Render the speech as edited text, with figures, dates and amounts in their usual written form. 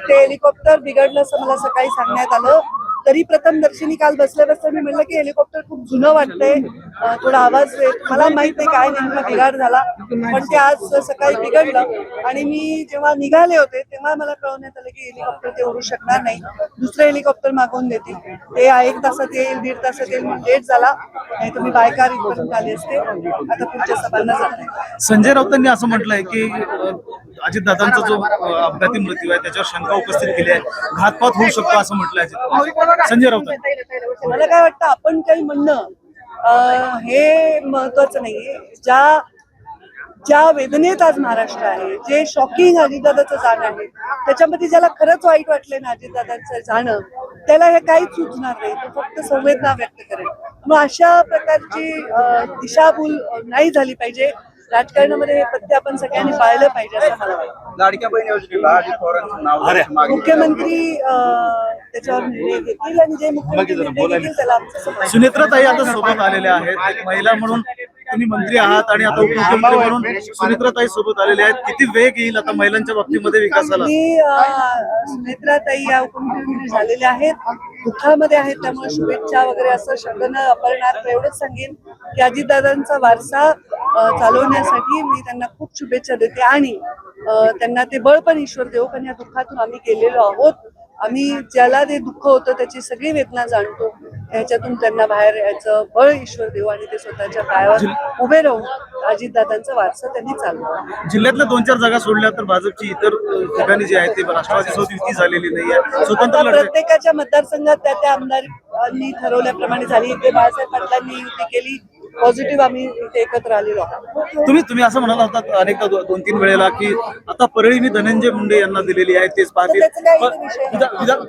ते हेलिकॉप्टर बिघडलं असं मला सकाळी सांगण्यात आलं. तरी प्रथमदर्शनी काल बसल्या मी म्हणलं की हेलिकॉप्टर खूप जुनं वाटतंय, थोडा आवाज मला माहित नाही काय नेमका बिघाड झाला, पण ते आज सकाळी बिघडलं आणि मी जेव्हा निघाले होते तेव्हा मला कळवण्यात आलं की हेलिकॉप्टर ते उडू शकणार नाही, दुसरं हेलिकॉप्टर मागवून देतील. ते 1 तासात येईल, 1.5 तासात येईल, म्हणून लेट झाला. नाही तर मी बायकार इथपर्यंत आले असते. आता पुढच्या सभांना जाणार आहे. संजय राऊतांनी असं म्हटलंय की अजितदादांचा जो अपघाती मृत्यू आहे त्याच्यावर शंका उपस्थित केली आहे, घातपात होऊ शकतो असं म्हटलंय संजय राऊतांनी. मला काय वाटतं, आपण काही म्हणणं हे महत्वाचं नाहीये. ज्या वेदनेत आज महाराष्ट्र आहे, जे शॉकिंग अजितदादाचं जाणं आहे, त्याच्यामध्ये ज्याला खरंच वाईट वाटलंय ना अजितदादांचं जाणं, त्याला हे काहीच सुचणार नाही, तो फक्त संवेदना व्यक्त करेल. मग अशा प्रकारची दिशाभूल नाही झाली पाहिजे. राजकारणामध्ये हे पथ्य आपण सगळ्यांनी पाळलं पाहिजे असं मला वाटतं. लाडक्या बहीण योजनेला अजित पवारांचं नाव मुख्यमंत्री त्याच्यावर निर्णय घेतील आणि जे मुख्यमंत्री निर्णय घेतील त्याला आमचं समर्थन. सुनेत्राताई आता सोबत आलेल्या आहेत, एक महिला म्हणून तुम्ही मंत्री आहात आणि आता उपमुख्यमंत्री म्हणून सुनेत्राताई सोबत आलेले आहेत. किती वेग येईल आता महिलांच्या बाबतीमध्ये विकासाला? मी सुनेत्राताई या उपमुख्यमंत्री झालेल्या आहेत, दुःखामध्ये आहेत, त्यामुळे शुभेच्छा वगैरे असं शब्द वापरणार. एवढंच सांगेन की अजितदादांचा वारसा चालवण्यासाठी मी त्यांना खूप शुभेच्छा देते आणि त्यांना ते बळ पण ईश्वर देव, कारण या दुःखातून आम्ही गेलेलो आहोत. आम्ही ज्याला ते दुःख होतं त्याची सगळी वेदना जाणतो, ह्याच्यातून त्यांना बाहेर यायचं बळ ईश्वर देव आणि ते स्वतःच्या पायावर उभे राहून अजितदादांचा वारसा त्यांनी चालवला. जिल्ह्यातल्या 2-4 जागा सोडल्या तर भाजपची इतर ठिकाणी जी आहे ते राष्ट्रवादीसोबत युती झालेली नाहीये. स्वतंत्र प्रत्येकाच्या मतदारसंघात त्या आमदारांनी ठरवल्याप्रमाणे झाली. इथे बाळासाहेब पाटलांनी युती केली, पॉझिटिव्ह आम्ही इथे एकत्र आलेलो आहोत. तुम्ही असं म्हणाला होता अनेकदा 2-3 वेळेला की आता परळी मी धनंजय मुंडे यांना दिलेली आहे, तेच पाहतील.